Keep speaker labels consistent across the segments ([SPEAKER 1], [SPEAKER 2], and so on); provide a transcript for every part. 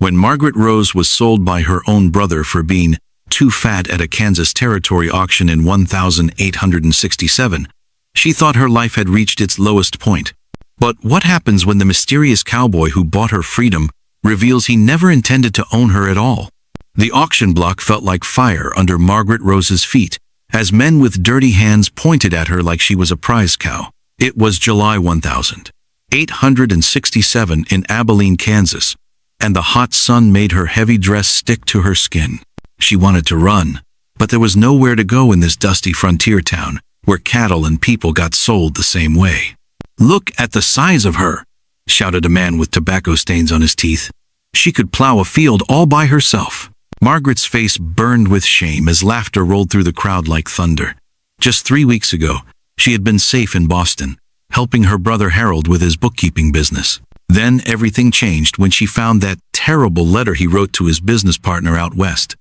[SPEAKER 1] When Margaret Rose was sold by her own brother for being too fat at a Kansas Territory auction in 1867, she thought her life had reached its lowest point. But what happens when the mysterious cowboy who bought her freedom reveals he never intended to own her at all? The auction block felt like fire under Margaret Rose's feet, as men with dirty hands pointed at her like she was a prize cow. It was July 1867 in Abilene, Kansas, and the hot sun made her heavy dress stick to her skin. She wanted to run, but there was nowhere to go in this dusty frontier town where cattle and people got sold the same way. "Look at the size of her," shouted a man with tobacco stains on his teeth. "She could plow a field all by herself." Margaret's face burned with shame as laughter rolled through the crowd like thunder. Just 3 weeks ago, she had been safe in Boston, helping her brother Harold with his bookkeeping business. Then everything changed when she found that terrible letter he wrote to his business partner out west.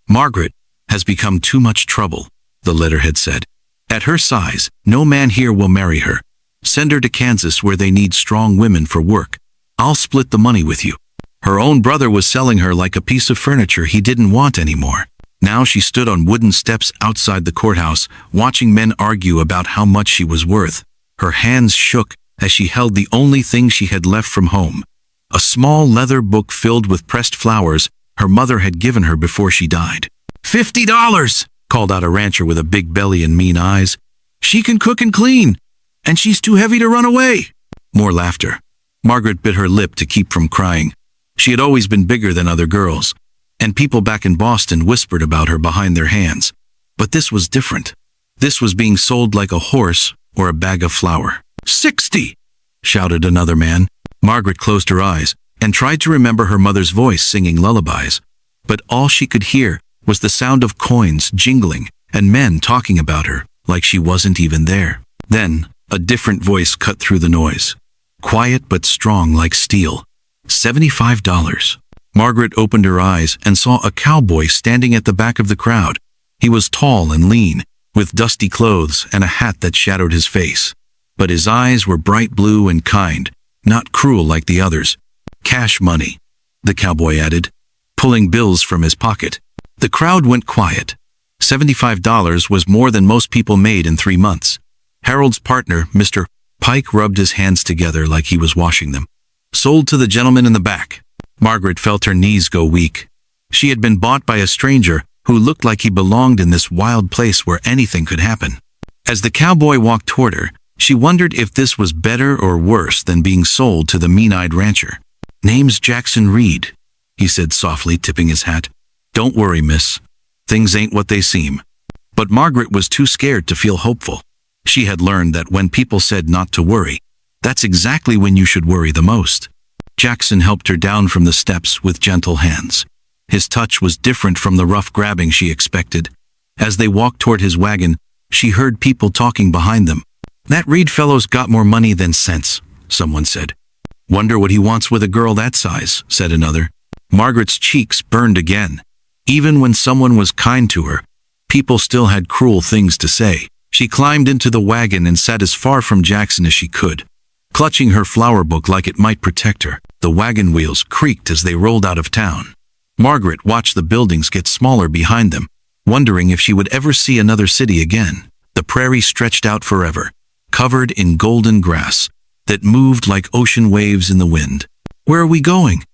[SPEAKER 1] "Margaret has become too much trouble," the letter had said. "At her size, no man here will marry her. Send her to Kansas where they need strong women for work. I'll split the money with you." Her own brother was selling her like a piece of furniture he didn't want anymore. Now she stood on wooden steps outside the courthouse, watching men argue about how much she was worth. Her hands shook as she held the only thing she had left from home, a small leather book filled with pressed flowers her mother had given her before she died. $50, called out a rancher with a big belly and mean eyes. "She can cook and clean, and she's too heavy to run away." More laughter. Margaret bit her lip to keep from crying. She had always been bigger than other girls, and people back in Boston whispered about her behind their hands. But this was different. This was being sold like a horse or a bag of flour. "60!" shouted another man. Margaret closed her eyes and tried to remember her mother's voice singing lullabies, but all she could hear was the sound of coins jingling and men talking about her like she wasn't even there. Then a different voice cut through the noise, quiet but strong like steel. $75. Margaret opened her eyes and saw a cowboy standing at the back of the crowd. He was tall and lean, with dusty clothes and a hat that shadowed his face. But his eyes were bright blue and kind, not cruel like the others. "Cash money," the cowboy added, pulling bills from his pocket. The crowd went quiet. $75 was more than most people made in 3 months. Harold's partner, Mr. Pike, rubbed his hands together like he was washing them. "Sold to the gentleman in the back." Margaret felt her knees go weak. She had been bought by a stranger who looked like he belonged in this wild place where anything could happen. As the cowboy walked toward her, she wondered if this was better or worse than being sold to the mean-eyed rancher. "Name's Jackson Reed," he said softly, tipping his hat. "Don't worry, miss. Things ain't what they seem." But Margaret was too scared to feel hopeful. She had learned that when people said not to worry, that's exactly when you should worry the most. Jackson helped her down from the steps with gentle hands. His touch was different from the rough grabbing she expected. As they walked toward his wagon, she heard people talking behind them. "That Reed fellow's got more money than sense," someone said. "Wonder what he wants with a girl that size," said another. Margaret's cheeks burned again. Even when someone was kind to her, people still had cruel things to say. She climbed into the wagon and sat as far from Jackson as she could, clutching her flower book like it might protect her. The wagon wheels creaked as they rolled out of town. Margaret watched the buildings get smaller behind them, wondering if she would ever see another city again. The prairie stretched out forever, covered in golden grass that moved like ocean waves in the wind. "Where are we going?"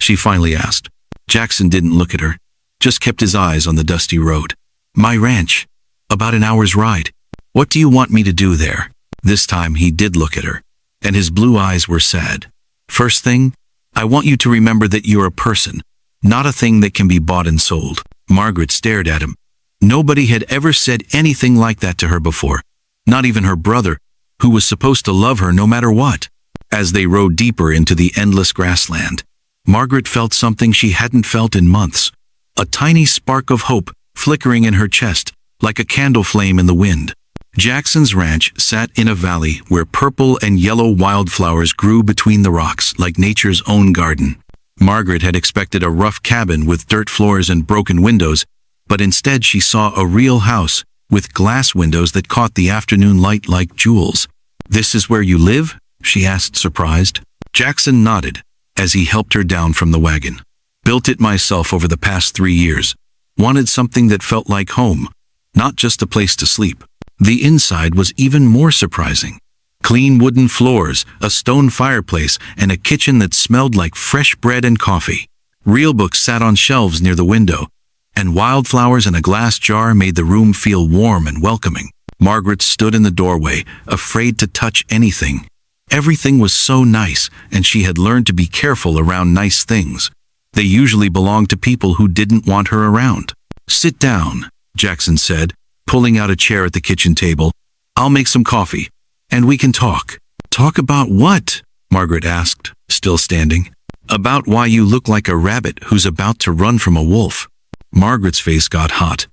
[SPEAKER 1] she finally asked. Jackson didn't look at her, just kept his eyes on the dusty road. "My ranch. About an hour's ride. What do you want me to do there?" This time he did look at her, and his blue eyes were sad. "First thing, I want you to remember that you're a person, not a thing that can be bought and sold." Margaret stared at him. Nobody had ever said anything like that to her before, not even her brother, who was supposed to love her no matter what. As they rode deeper into the endless grassland, Margaret felt something she hadn't felt in months, a tiny spark of hope flickering in her chest like a candle flame in the wind. Jackson's ranch sat in a valley where purple and yellow wildflowers grew between the rocks like nature's own garden. Margaret had expected a rough cabin with dirt floors and broken windows, but instead she saw a real house with glass windows that caught the afternoon light like jewels. "This is where you live?" she asked, surprised. Jackson nodded as he helped her down from the wagon. Built it myself over the past 3 years. Wanted something that felt like home, not just a place to sleep. The inside was even more surprising. Clean wooden floors, a stone fireplace, and a kitchen that smelled like fresh bread and coffee. Real books sat on shelves near the window, and wildflowers in a glass jar made the room feel warm and welcoming. Margaret stood in the doorway, afraid to touch anything. Everything was so nice, and she had learned to be careful around nice things. They usually belonged to people who didn't want her around. "Sit down," Jackson said, pulling out a chair at the kitchen table. "I'll make some coffee, and we can talk." "Talk about what?" Margaret asked, still standing. "About why you look like a rabbit who's about to run from a wolf." Margaret's face got hot.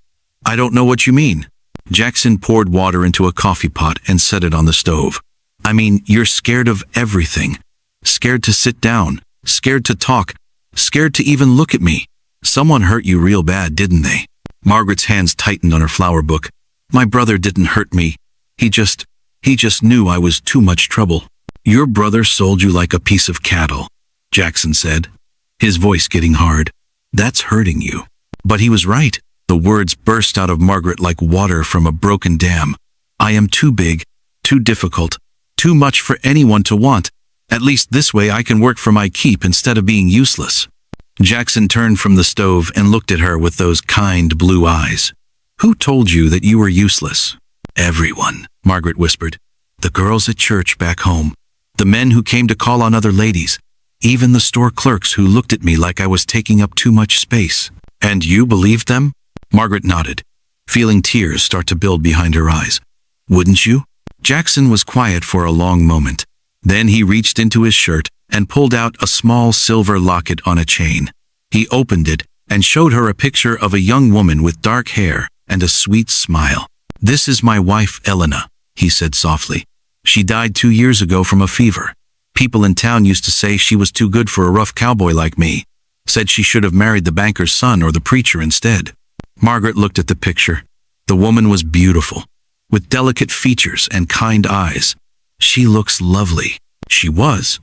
[SPEAKER 1] "I don't know what you mean." Jackson poured water into a coffee pot and set it on the stove. "I mean, you're scared of everything. Scared to sit down, scared to talk, scared to even look at me. Someone hurt you real bad, didn't they?" Margaret's hands tightened on her flower book. "My brother didn't hurt me. He just knew I was too much trouble." "Your brother sold you like a piece of cattle," Jackson said, his voice getting hard. "That's hurting you." But he was right. The words burst out of Margaret like water from a broken dam. "I am too big, too difficult, too much for anyone to want. At least this way I can work for my keep instead of being useless." Jackson turned from the stove and looked at her with those kind blue eyes. "Who told you that you were useless?" "Everyone," Margaret whispered. "The girls at church back home, the men who came to call on other ladies, even the store clerks who looked at me like I was taking up too much space." "And you believed them?" Margaret nodded, feeling tears start to build behind her eyes. "Wouldn't you?" Jackson was quiet for a long moment. Then he reached into his shirt and pulled out a small silver locket on a chain. He opened it and showed her a picture of a young woman with dark hair and a sweet smile. "This is my wife, Elena," he said softly. "She died 2 years ago from a fever. People in town used to say she was too good for a rough cowboy like me. Said she should have married the banker's son or the preacher instead." Margaret looked at the picture. The woman was beautiful, with delicate features and kind eyes. "She looks lovely." She was.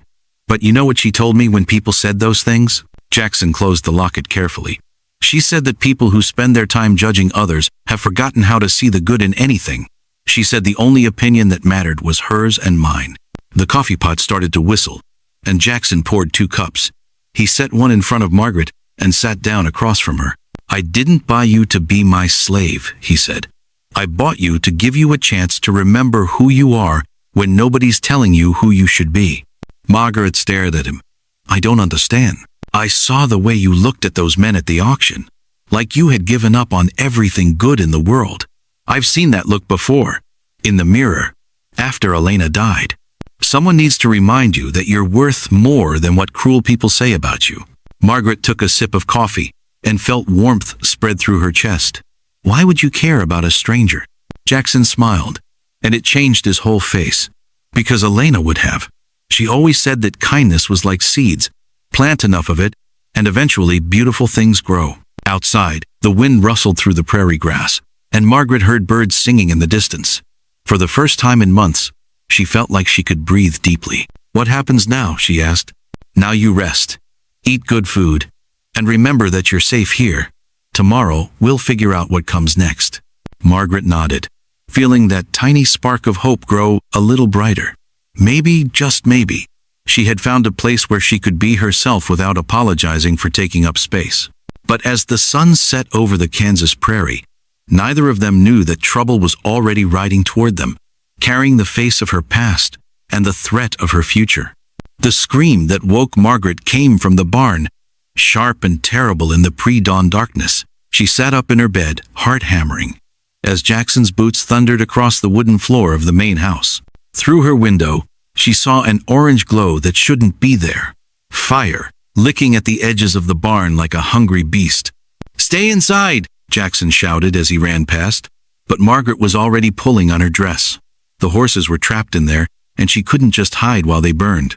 [SPEAKER 1] But you know what she told me when people said those things? Jackson closed the locket carefully. "She said that people who spend their time judging others have forgotten how to see the good in anything. She said the only opinion that mattered was hers and mine." The coffee pot started to whistle, and Jackson poured 2 cups. He set one in front of Margaret and sat down across from her. "I didn't buy you to be my slave," he said. "I bought you to give you a chance to remember who you are when nobody's telling you who you should be." Margaret stared at him. "I don't understand." "I saw the way you looked at those men at the auction, like you had given up on everything good in the world. I've seen that look before, in the mirror, after Elena died. Someone needs to remind you that you're worth more than what cruel people say about you." Margaret took a sip of coffee and felt warmth spread through her chest. "Why would you care about a stranger?" Jackson smiled, and it changed his whole face. "Because Elena would have. She always said that kindness was like seeds. Plant enough of it, and eventually beautiful things grow." Outside, the wind rustled through the prairie grass, and Margaret heard birds singing in the distance. For the first time in months, she felt like she could breathe deeply. "What happens now?" she asked. "Now you rest, eat good food, and remember that you're safe here. Tomorrow, we'll figure out what comes next." Margaret nodded, feeling that tiny spark of hope grow a little brighter. Maybe, just maybe, she had found a place where she could be herself without apologizing for taking up space. But as the sun set over the Kansas prairie, neither of them knew that trouble was already riding toward them, carrying the face of her past and the threat of her future. The scream that woke Margaret came from the barn, sharp and terrible in the pre-dawn darkness. She sat up in her bed, heart hammering, as Jackson's boots thundered across the wooden floor of the main house. Through her window, she saw an orange glow that shouldn't be there. Fire, licking at the edges of the barn like a hungry beast. "Stay inside!" Jackson shouted as he ran past, but Margaret was already pulling on her dress. The horses were trapped in there, and she couldn't just hide while they burned.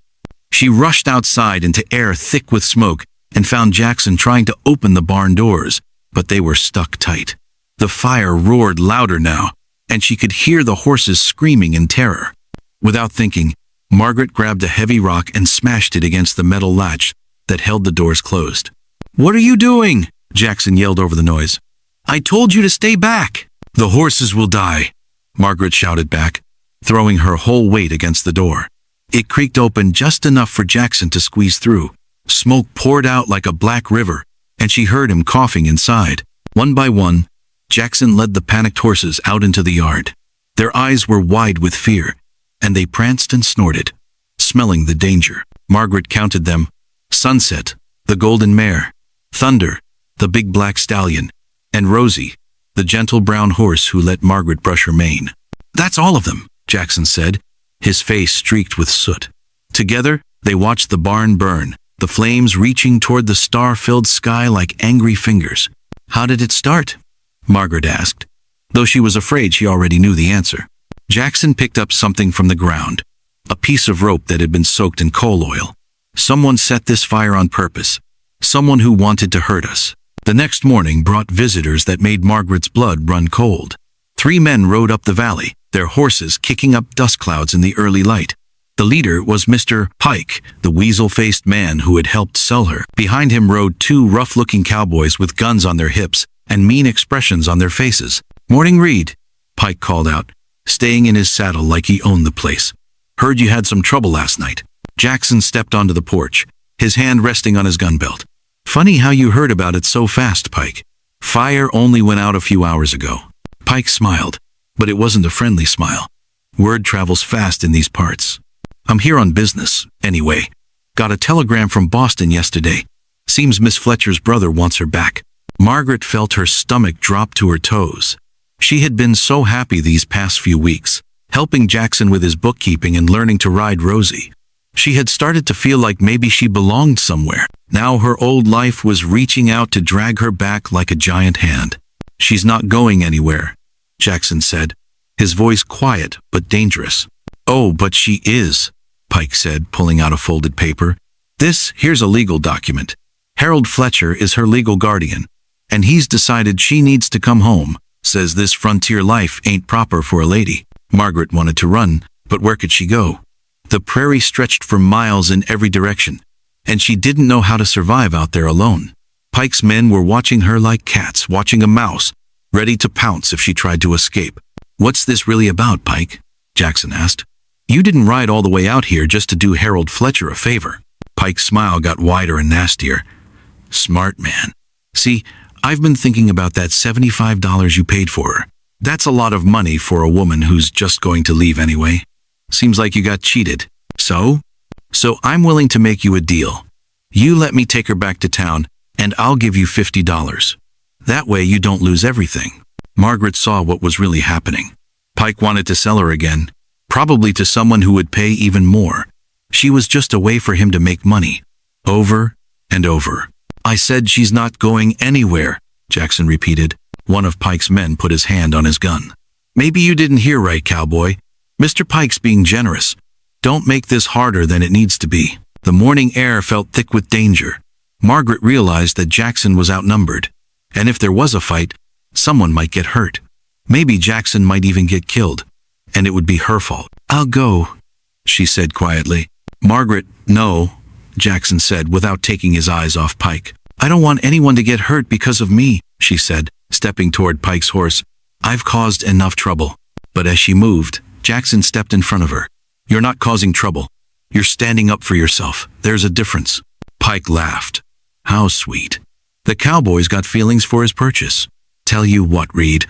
[SPEAKER 1] She rushed outside into air thick with smoke and found Jackson trying to open the barn doors, but they were stuck tight. The fire roared louder now, and she could hear the horses screaming in terror. Without thinking, Margaret grabbed a heavy rock and smashed it against the metal latch that held the doors closed. "What are you doing?" Jackson yelled over the noise. "I told you to stay back." "The horses will die," Margaret shouted back, throwing her whole weight against the door. It creaked open just enough for Jackson to squeeze through. Smoke poured out like a black river, and she heard him coughing inside. One by one, Jackson led the panicked horses out into the yard. Their eyes were wide with fear, and they pranced and snorted, smelling the danger. Margaret counted them: Sunset, the golden mare; Thunder, the big black stallion; and Rosie, the gentle brown horse who let Margaret brush her mane. "That's all of them," Jackson said, his face streaked with soot. Together, they watched the barn burn, the flames reaching toward the star-filled sky like angry fingers. "How did it start?" Margaret asked, though she was afraid she already knew the answer. Jackson picked up something from the ground, a piece of rope that had been soaked in coal oil. "Someone set this fire on purpose. Someone who wanted to hurt us." The next morning brought visitors that made Margaret's blood run cold. 3 men rode up the valley, their horses kicking up dust clouds in the early light. The leader was Mr. Pike, the weasel-faced man who had helped sell her. Behind him rode 2 rough-looking cowboys with guns on their hips and mean expressions on their faces. "Morning, Reed," Pike called out, staying in his saddle like he owned the place. "Heard you had some trouble last night." Jackson stepped onto the porch, his hand resting on his gun belt. "Funny how you heard about it so fast, Pike. Fire only went out a few hours ago." Pike smiled, but it wasn't a friendly smile. Word travels fast in these parts. "I'm here on business, anyway. Got a telegram from Boston yesterday. Seems Miss Fletcher's brother wants her back." Margaret felt her stomach drop to her toes. She had been so happy these past few weeks, helping Jackson with his bookkeeping and learning to ride Rosie. She had started to feel like maybe she belonged somewhere. Now her old life was reaching out to drag her back like a giant hand. "She's not going anywhere," Jackson said, his voice quiet but dangerous. "Oh, but she is," Pike said, pulling out a folded paper. Here's a legal document. Harold Fletcher is her legal guardian, and he's decided she needs to come home. Says this frontier life ain't proper for a lady." Margaret wanted to run, but where could she go? The prairie stretched for miles in every direction, and she didn't know how to survive out there alone. Pike's men were watching her like cats watching a mouse, ready to pounce if she tried to escape. "What's this really about, Pike?" Jackson asked. "You didn't ride all the way out here just to do Harold Fletcher a favor." Pike's smile got wider and nastier. "Smart man. See, I've been thinking about that $75 you paid for her. That's a lot of money for a woman who's just going to leave anyway. Seems like you got cheated. So I'm willing to make you a deal. You let me take her back to town, and I'll give you $50. That way you don't lose everything." Margaret saw what was really happening. Pike wanted to sell her again, probably to someone who would pay even more. She was just a way for him to make money. Over and over. "I said she's not going anywhere," Jackson repeated. One of Pike's men put his hand on his gun. "Maybe you didn't hear right, cowboy. Mr. Pike's being generous. Don't make this harder than it needs to be." The morning air felt thick with danger. Margaret realized that Jackson was outnumbered, and if there was a fight, someone might get hurt. Maybe Jackson might even get killed, and it would be her fault. "I'll go," she said quietly. "Margaret, no," Jackson said without taking his eyes off Pike. "I don't want anyone to get hurt because of me," she said, stepping toward Pike's horse. "I've caused enough trouble." But as she moved, Jackson stepped in front of her. "You're not causing trouble. You're standing up for yourself. There's a difference." Pike laughed. How sweet. The cowboy's got feelings for his purchase. "Tell you what, Reed,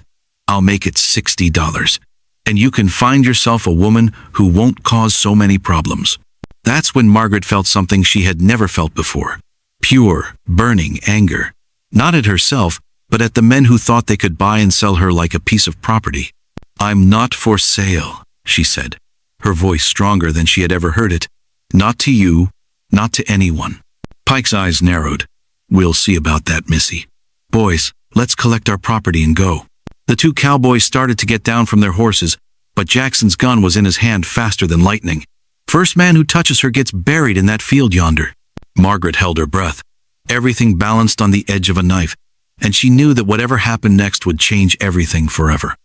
[SPEAKER 1] I'll make it $60, and you can find yourself a woman who won't cause so many problems." That's when Margaret felt something she had never felt before. Pure, burning anger. Not at herself, but at the men who thought they could buy and sell her like a piece of property. "I'm not for sale," she said, her voice stronger than she had ever heard it. "Not to you, not to anyone." Pike's eyes narrowed. "We'll see about that, Missy. Boys, let's collect our property and go." The 2 cowboys started to get down from their horses, but Jackson's gun was in his hand faster than lightning. "First man who touches her gets buried in that field yonder." Margaret held her breath. Everything balanced on the edge of a knife, and she knew that whatever happened next would change everything forever.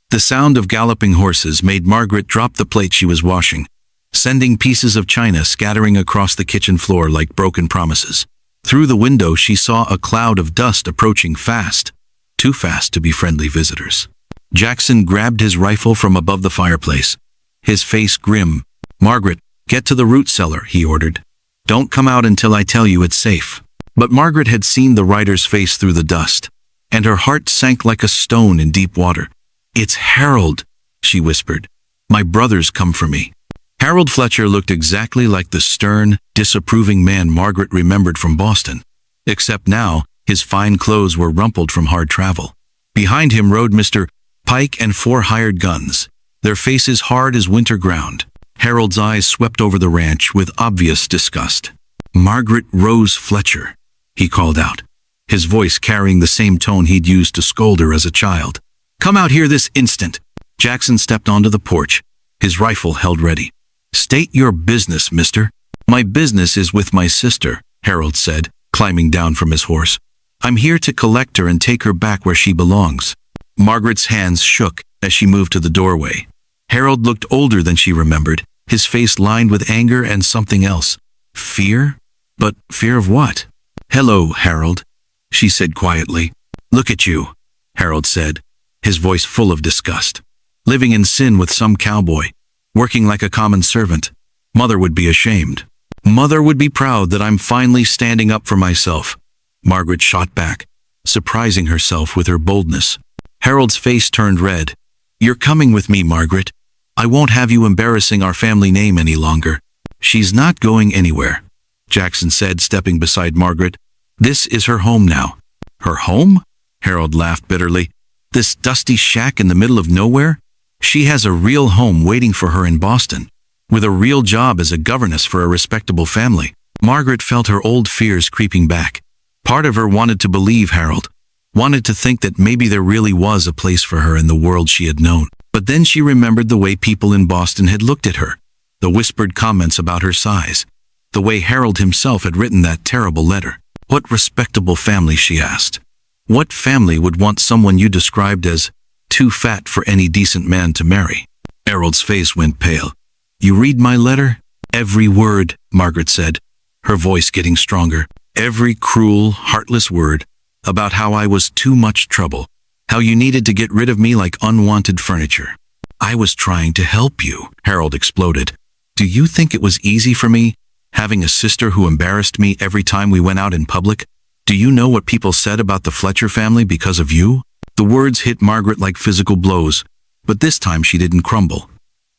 [SPEAKER 1] The sound of galloping horses made Margaret drop the plate she was washing, sending pieces of china scattering across the kitchen floor like broken promises. Through the window, she saw a cloud of dust approaching fast, too fast to be friendly visitors. Jackson grabbed his rifle from above the fireplace, his face grim. "Margaret, get to the root cellar," he ordered. "Don't come out until I tell you it's safe." But Margaret had seen the rider's face through the dust, and her heart sank like a stone in deep water. "It's Harold," she whispered. "My brother's come for me." Harold Fletcher looked exactly like the stern, disapproving man Margaret remembered from Boston, except now his fine clothes were rumpled from hard travel. Behind him rode Mr. Pike and 4 hired guns, their faces hard as winter ground. Harold's eyes swept over the ranch with obvious disgust. "Margaret Rose Fletcher," he called out, his voice carrying the same tone he'd used to scold her as a child. "Come out here this instant." Jackson stepped onto the porch, his rifle held ready. "State your business, mister." "My business is with my sister," Harold said, climbing down from his horse. "I'm here to collect her and take her back where she belongs." Margaret's hands shook as she moved to the doorway. Harold looked older than she remembered, his face lined with anger and something else. Fear? But fear of what? "Hello, Harold," she said quietly. "Look at you," Harold said, his voice full of disgust. "Living in sin with some cowboy, working like a common servant. Mother would be ashamed. Mother would be proud that I'm finally standing up for myself." Margaret shot back, surprising herself with her boldness. Harold's face turned red. "You're coming with me, Margaret. I won't have you embarrassing our family name any longer." "She's not going anywhere," Jackson said, stepping beside Margaret. "This is her home now." "Her home?" Harold laughed bitterly. "This dusty shack in the middle of nowhere? She has a real home waiting for her in Boston, with a real job as a governess for a respectable family." Margaret felt her old fears creeping back. Part of her wanted to believe Harold, wanted to think that maybe there really was a place for her in the world she had known. But then she remembered the way people in Boston had looked at her, the whispered comments about her size, the way Harold himself had written that terrible letter. What respectable family, she asked. What family would want someone you described as too fat for any decent man to marry? Harold's face went pale. "You read my letter?" "Every word," Margaret said, her voice getting stronger. "Every cruel, heartless word about how I was too much trouble, how you needed to get rid of me like unwanted furniture." "I was trying to help you," Harold exploded. "Do you think it was easy for me, having a sister who embarrassed me every time we went out in public? Do you know what people said about the Fletcher family because of you?" The words hit Margaret like physical blows, but this time she didn't crumble.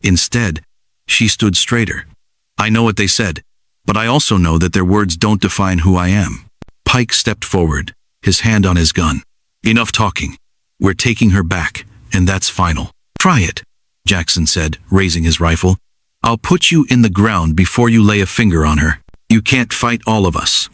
[SPEAKER 1] Instead, she stood straighter. "I know what they said, but I also know that their words don't define who I am." Pike stepped forward, his hand on his gun. "Enough talking. We're taking her back, and that's final." "Try it," Jackson said, raising his rifle. "I'll put you in the ground before you lay a finger on her." "You can't fight all of us,"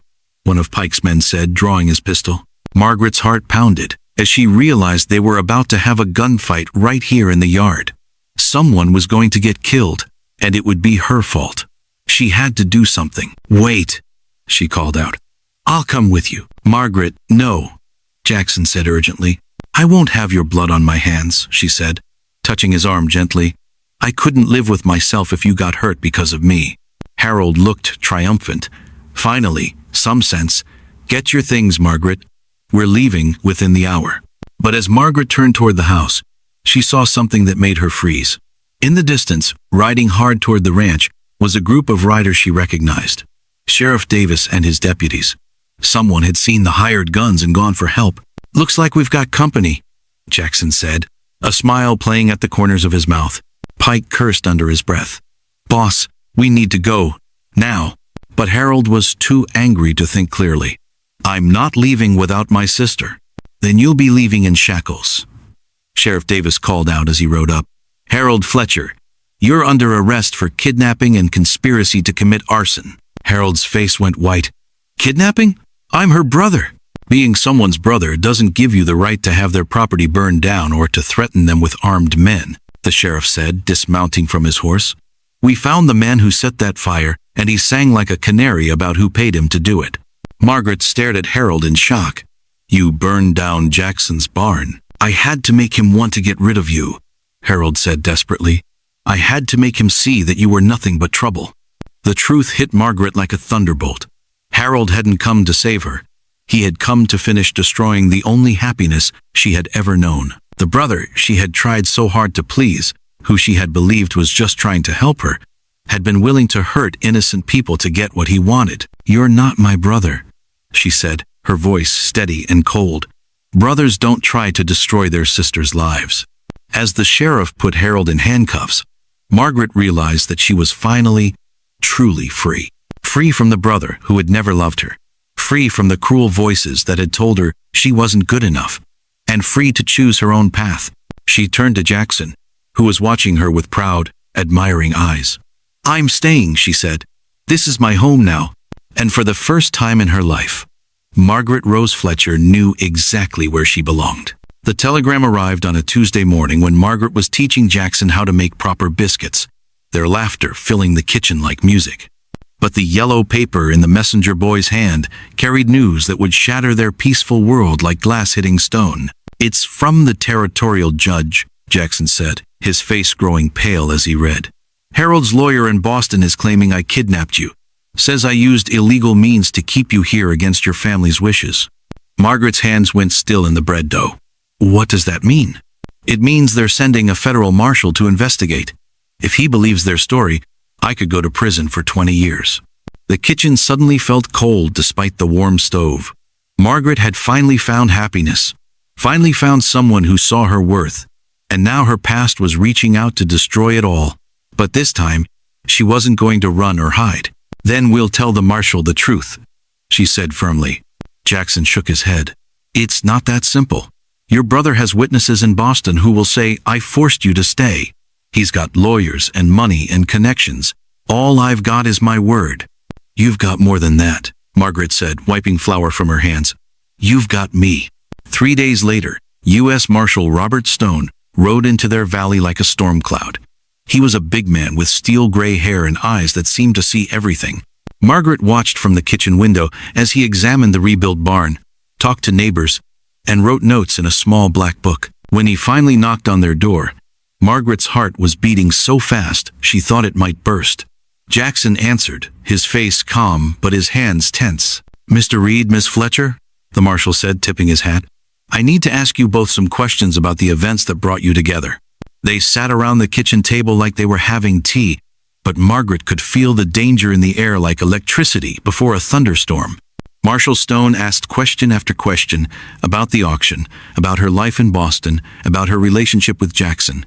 [SPEAKER 1] one of Pike's men said, drawing his pistol. Margaret's heart pounded as she realized they were about to have a gunfight right here in the yard. Someone was going to get killed, and it would be her fault. She had to do something. "Wait," she called out. "I'll come with you." "Margaret, no," Jackson said urgently. "I won't have your blood on my hands," she said, touching his arm gently. "I couldn't live with myself if you got hurt because of me." Harold looked triumphant. "Finally, some sense. Get your things, Margaret. We're leaving within the hour." But as Margaret turned toward the house, she saw something that made her freeze. In the distance, riding hard toward the ranch, was a group of riders she recognized. Sheriff Davis and his deputies. Someone had seen the hired guns and gone for help. "Looks like we've got company," Jackson said, a smile playing at the corners of his mouth. Pike cursed under his breath. "Boss, we need to go. Now." But Harold was too angry to think clearly. "I'm not leaving without my sister." "Then you'll be leaving in shackles," Sheriff Davis called out as he rode up. "Harold Fletcher, you're under arrest for kidnapping and conspiracy to commit arson." Harold's face went white. "Kidnapping? I'm her brother." "Being someone's brother doesn't give you the right to have their property burned down or to threaten them with armed men," the sheriff said, dismounting from his horse. "We found the man who set that fire, and he sang like a canary about who paid him to do it." Margaret stared at Harold in shock. "You burned down Jackson's barn." "I had to make him want to get rid of you," Harold said desperately. "I had to make him see that you were nothing but trouble." The truth hit Margaret like a thunderbolt. Harold hadn't come to save her. He had come to finish destroying the only happiness she had ever known. The brother she had tried so hard to please, who she had believed was just trying to help her, had been willing to hurt innocent people to get what he wanted. "You're not my brother," she said, her voice steady and cold. "Brothers don't try to destroy their sisters' lives." As the sheriff put Harold in handcuffs, Margaret realized that she was finally, truly free. Free from the brother who had never loved her. Free from the cruel voices that had told her she wasn't good enough. And free to choose her own path. She turned to Jackson, who was watching her with proud, admiring eyes. "I'm staying," she said. "This is my home now." And for the first time in her life, Margaret Rose Fletcher knew exactly where she belonged. The telegram arrived on a Tuesday morning when Margaret was teaching Jackson how to make proper biscuits, their laughter filling the kitchen like music. But the yellow paper in the messenger boy's hand carried news that would shatter their peaceful world like glass hitting stone. "It's from the territorial judge," Jackson said, his face growing pale as he read. "Harold's lawyer in Boston is claiming I kidnapped you. Says I used illegal means to keep you here against your family's wishes." Margaret's hands went still in the bread dough. "What does that mean?" "It means they're sending a federal marshal to investigate. If he believes their story, I could go to prison for 20 years. The kitchen suddenly felt cold despite the warm stove. Margaret had finally found happiness, finally found someone who saw her worth, and now her past was reaching out to destroy it all. But this time, she wasn't going to run or hide. "Then we'll tell the marshal the truth," she said firmly. Jackson shook his head. "It's not that simple. Your brother has witnesses in Boston who will say, 'I forced you to stay.' He's got lawyers and money and connections. All I've got is my word." "You've got more than that," Margaret said, wiping flour from her hands. "You've got me." 3 days later, U.S. Marshal Robert Stone rode into their valley like a storm cloud. He was a big man with steel-gray hair and eyes that seemed to see everything. Margaret watched from the kitchen window as he examined the rebuilt barn, talked to neighbors, and wrote notes in a small black book. When he finally knocked on their door, Margaret's heart was beating so fast she thought it might burst. Jackson answered, his face calm but his hands tense. "Mr. Reed, Miss Fletcher," the marshal said, tipping his hat. "I need to ask you both some questions about the events that brought you together." They sat around the kitchen table like they were having tea, but Margaret could feel the danger in the air like electricity before a thunderstorm. Marshal Stone asked question after question about the auction, about her life in Boston, about her relationship with Jackson.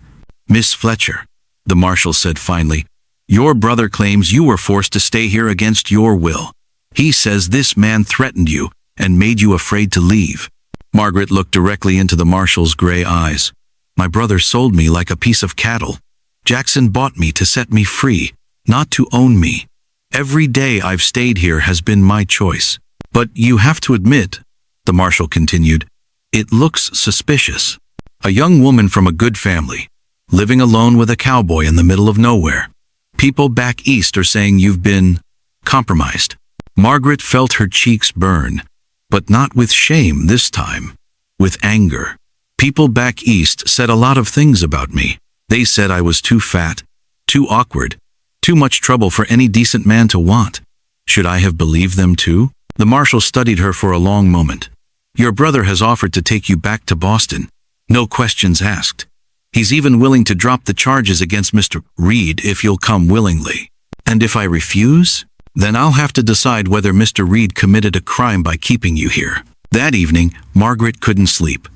[SPEAKER 1] "Miss Fletcher," the marshal said finally, "your brother claims you were forced to stay here against your will. He says this man threatened you and made you afraid to leave." Margaret looked directly into the marshal's gray eyes. "My brother sold me like a piece of cattle. Jackson bought me to set me free, not to own me. Every day I've stayed here has been my choice. But you have to admit," the marshal continued, "it looks suspicious. A young woman from a good family, living alone with a cowboy in the middle of nowhere. People back east are saying you've been compromised." Margaret felt her cheeks burn, but not with shame this time, with anger. "People back east said a lot of things about me. They said I was too fat, too awkward, too much trouble for any decent man to want. Should I have believed them too?" The marshal studied her for a long moment. "Your brother has offered to take you back to Boston, no questions asked. He's even willing to drop the charges against Mr. Reed if you'll come willingly. And if I refuse, then I'll have to decide whether Mr. Reed committed a crime by keeping you here." That evening, Margaret couldn't sleep.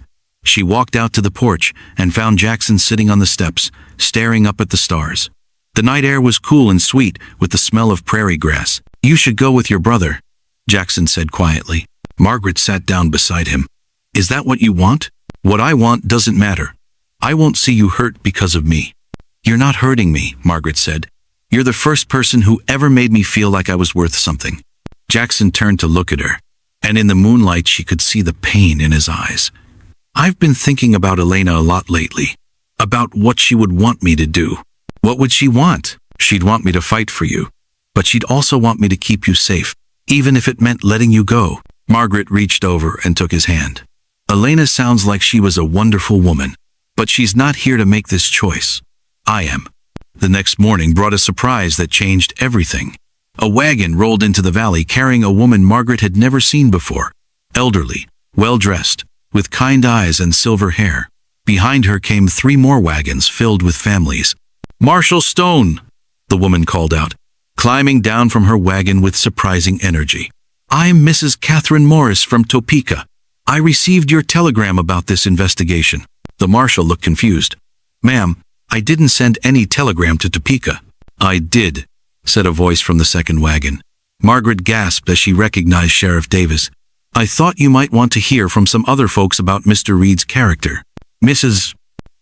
[SPEAKER 1] She walked out to the porch and found Jackson sitting on the steps, staring up at the stars. The night air was cool and sweet with the smell of prairie grass. "You should go with your brother," Jackson said quietly. Margaret sat down beside him. "Is that what you want?" "What I want doesn't matter. I won't see you hurt because of me." "You're not hurting me," Margaret said. "You're the first person who ever made me feel like I was worth something." Jackson turned to look at her, and in the moonlight she could see the pain in his eyes. "I've been thinking about Elena a lot lately, about what she would want me to do." "What would she want?" "She'd want me to fight for you, but she'd also want me to keep you safe, even if it meant letting you go." Margaret reached over and took his hand. "Elena sounds like she was a wonderful woman, but she's not here to make this choice. I am." The next morning brought a surprise that changed everything. A wagon rolled into the valley carrying a woman Margaret had never seen before. Elderly, well-dressed, with kind eyes and silver hair. Behind her came 3 more wagons filled with families. "Marshal Stone!" the woman called out, climbing down from her wagon with surprising energy. "I'm Mrs. Catherine Morris from Topeka. I received your telegram about this investigation." The marshal looked confused. "Ma'am, I didn't send any telegram to Topeka." "I did," said a voice from the second wagon. Margaret gasped as she recognized Sheriff Davis. "I thought you might want to hear from some other folks about Mr. Reed's character." Mrs.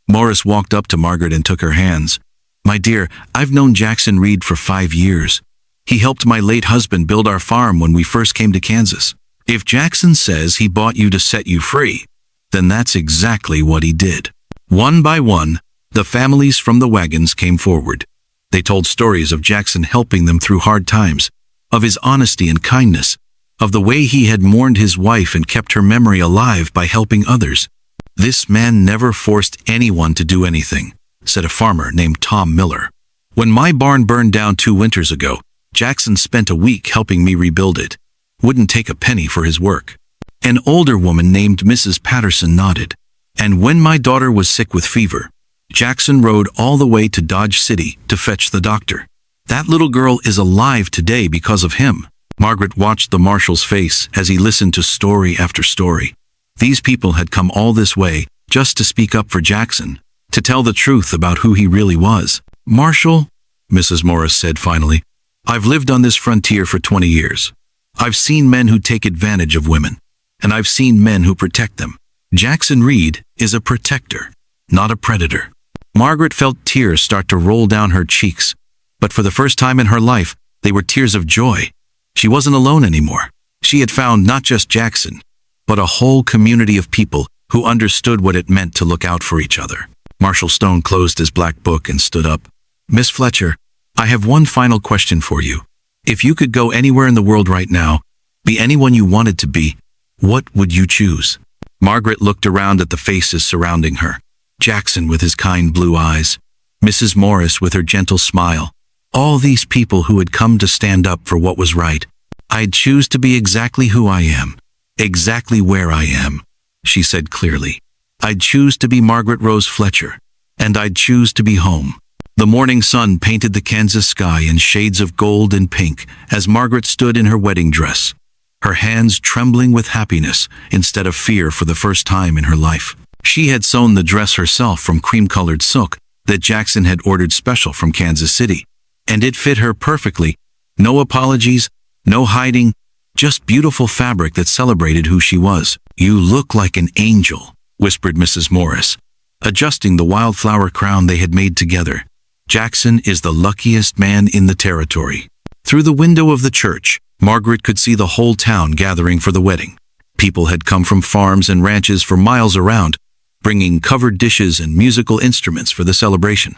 [SPEAKER 1] Morris walked up to Margaret and took her hands. "My dear, I've known Jackson Reed for 5 years. He helped my late husband build our farm when we first came to Kansas. If Jackson says he bought you to set you free, then that's exactly what he did." One by one, the families from the wagons came forward. They told stories of Jackson helping them through hard times, of his honesty and kindness, of the way he had mourned his wife and kept her memory alive by helping others. "This man never forced anyone to do anything," said a farmer named Tom Miller. "When my barn burned down 2 winters ago, Jackson spent a week helping me rebuild it. Wouldn't take a penny for his work." An older woman named Mrs. Patterson nodded. "And when my daughter was sick with fever, Jackson rode all the way to Dodge City to fetch the doctor. That little girl is alive today because of him." Margaret watched the marshal's face as he listened to story after story. These people had come all this way just to speak up for Jackson, to tell the truth about who he really was. "Marshal," Mrs. Morris said finally, "I've lived on this frontier for 20 years. I've seen men who take advantage of women, and I've seen men who protect them. Jackson Reed is a protector, not a predator." Margaret felt tears start to roll down her cheeks, but for the first time in her life, they were tears of joy. She wasn't alone anymore. She had found not just Jackson, but a whole community of people who understood what it meant to look out for each other. Marshal Stone closed his black book and stood up. "Miss Fletcher, I have one final question for you. If you could go anywhere in the world right now, be anyone you wanted to be, what would you choose?" Margaret looked around at the faces surrounding her. Jackson with his kind blue eyes, Mrs. Morris with her gentle smile, all these people who had come to stand up for what was right. "I'd choose to be exactly who I am, exactly where I am," she said clearly. "I'd choose to be Margaret Rose Fletcher, and I'd choose to be home." The morning sun painted the Kansas sky in shades of gold and pink as Margaret stood in her wedding dress, her hands trembling with happiness instead of fear for the first time in her life. She had sewn the dress herself from cream-colored silk that Jackson had ordered special from Kansas City, and it fit her perfectly. No apologies, no hiding, just beautiful fabric that celebrated who she was. "You look like an angel," whispered Mrs. Morris, adjusting the wildflower crown they had made together. "Jackson is the luckiest man in the territory." Through the window of the church, Margaret could see the whole town gathering for the wedding. People had come from farms and ranches for miles around, bringing covered dishes and musical instruments for the celebration.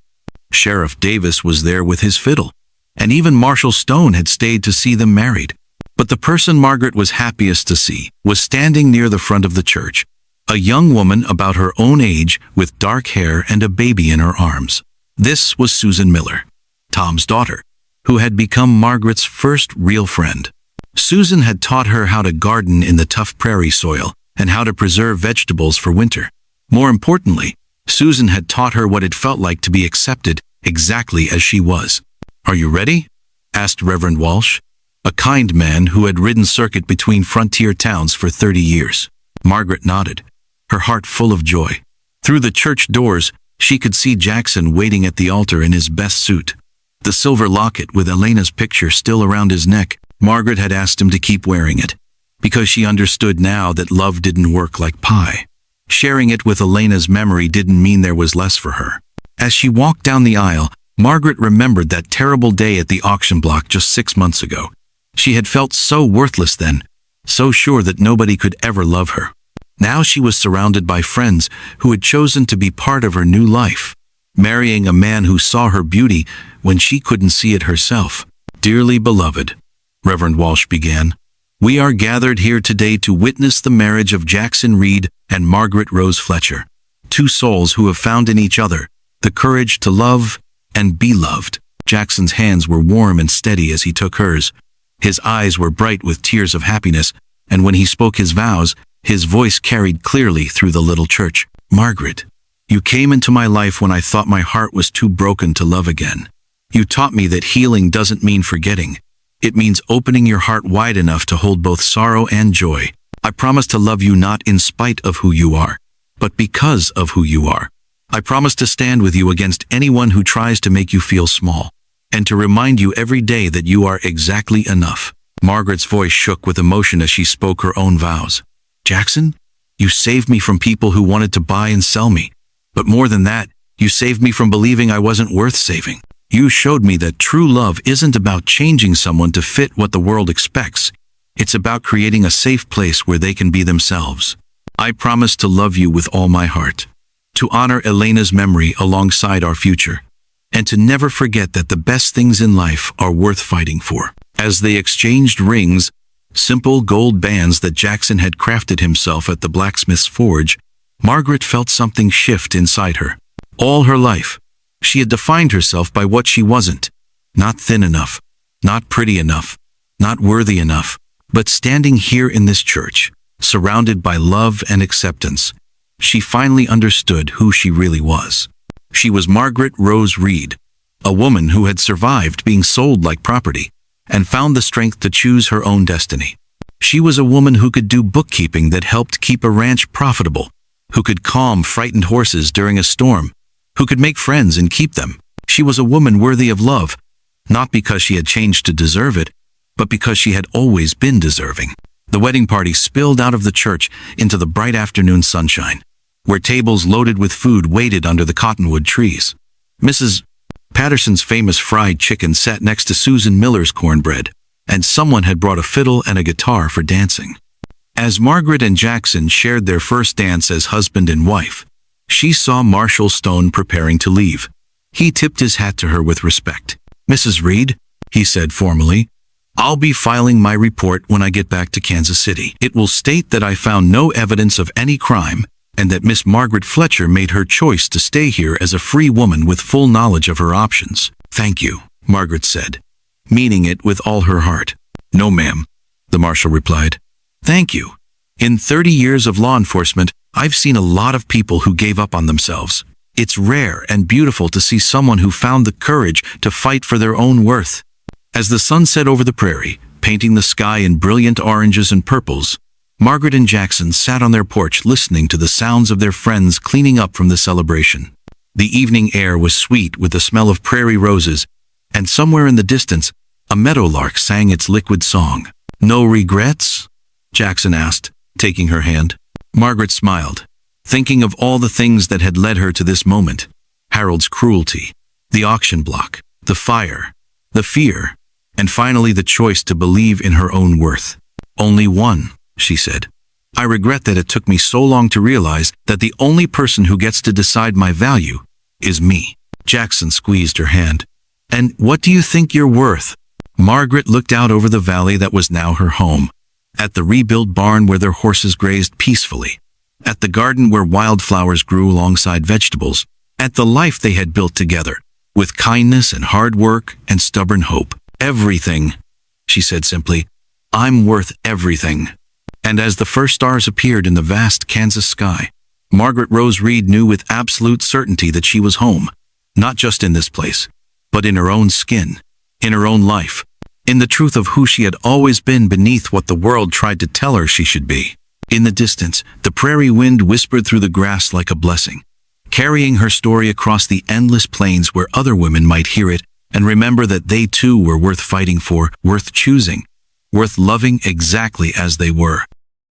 [SPEAKER 1] Sheriff Davis was there with his fiddle, and even Marshal Stone had stayed to see them married. But the person Margaret was happiest to see was standing near the front of the church, a young woman about her own age with dark hair and a baby in her arms. This was Susan Miller, Tom's daughter, who had become Margaret's first real friend. Susan had taught her how to garden in the tough prairie soil and how to preserve vegetables for winter. More importantly, Susan had taught her what it felt like to be accepted exactly as she was. "Are you ready?" asked Reverend Walsh, a kind man who had ridden circuit between frontier towns for 30 years. Margaret nodded, her heart full of joy. Through the church doors, she could see Jackson waiting at the altar in his best suit. The silver locket with Elena's picture still around his neck. Margaret had asked him to keep wearing it, because she understood now that love didn't work like pie. Sharing it with Elena's memory didn't mean there was less for her. As she walked down the aisle, Margaret remembered that terrible day at the auction block just 6 months ago. She had felt so worthless then, so sure that nobody could ever love her. Now she was surrounded by friends who had chosen to be part of her new life, marrying a man who saw her beauty when she couldn't see it herself. "Dearly beloved," Reverend Walsh began, "we are gathered here today to witness the marriage of Jackson Reed and Margaret Rose Fletcher, 2 souls who have found in each other the courage to love and be loved. Jackson's hands were warm and steady as he took hers. His eyes were bright with tears of happiness, and when he spoke his vows, his voice carried clearly through the little church. Margaret, you came into my life when I thought my heart was too broken to love again. You taught me that healing doesn't mean forgetting. It means opening your heart wide enough to hold both sorrow and joy. I promise to love you not in spite of who you are, but because of who you are. I promise to stand with you against anyone who tries to make you feel small, and to remind you every day that you are exactly enough. Margaret's voice shook with emotion as she spoke her own vows. Jackson, you saved me from people who wanted to buy and sell me. But more than that, you saved me from believing I wasn't worth saving. You showed me that true love isn't about changing someone to fit what the world expects. It's about creating a safe place where they can be themselves. I promise to love you with all my heart, to honor Elena's memory alongside our future, and to never forget that the best things in life are worth fighting for. As they exchanged rings, simple gold bands that Jackson had crafted himself at the blacksmith's forge, Margaret felt something shift inside her. All her life, she had defined herself by what she wasn't. Not thin enough, not pretty enough, not worthy enough. But standing here in this church, surrounded by love and acceptance, she finally understood who she really was. She was Margaret Rose Reed, a woman who had survived being sold like property and found the strength to choose her own destiny. She was a woman who could do bookkeeping that helped keep a ranch profitable, who could calm frightened horses during a storm, who could make friends and keep them. She was a woman worthy of love, not because she had changed to deserve it, but because she had always been deserving. The wedding party spilled out of the church into the bright afternoon sunshine, where tables loaded with food waited under the cottonwood trees. Mrs. Patterson's famous fried chicken sat next to Susan Miller's cornbread, and someone had brought a fiddle and a guitar for dancing. As Margaret and Jackson shared their first dance as husband and wife, she saw Marshall Stone preparing to leave. He tipped his hat to her with respect. Mrs. Reed, he said formally, I'll be filing my report when I get back to Kansas City. It will state that I found no evidence of any crime and that Miss Margaret Fletcher made her choice to stay here as a free woman with full knowledge of her options. Thank you, Margaret said, meaning it with all her heart. No, ma'am, the marshal replied. Thank you. In 30 years of law enforcement, I've seen a lot of people who gave up on themselves. It's rare and beautiful to see someone who found the courage to fight for their own worth. As the sun set over the prairie, painting the sky in brilliant oranges and purples, Margaret and Jackson sat on their porch listening to the sounds of their friends cleaning up from the celebration. The evening air was sweet with the smell of prairie roses, and somewhere in the distance, a meadowlark sang its liquid song. No regrets? Jackson asked, taking her hand. Margaret smiled, thinking of all the things that had led her to this moment. Harold's cruelty, the auction block, the fire, the fear, and finally the choice to believe in her own worth. Only one, she said. I regret that it took me so long to realize that the only person who gets to decide my value is me. Jackson squeezed her hand. And what do you think you're worth? Margaret looked out over the valley that was now her home, at the rebuilt barn where their horses grazed peacefully, at the garden where wildflowers grew alongside vegetables, at the life they had built together, with kindness and hard work and stubborn hope. Everything, she said simply. I'm worth everything. And as the first stars appeared in the vast Kansas sky, Margaret Rose Reed knew with absolute certainty that she was home, not just in this place, but in her own skin, in her own life, in the truth of who she had always been beneath what the world tried to tell her she should be. In the distance, the prairie wind whispered through the grass like a blessing, carrying her story across the endless plains where other women might hear it and remember that they too were worth fighting for, worth choosing, worth loving exactly as they were.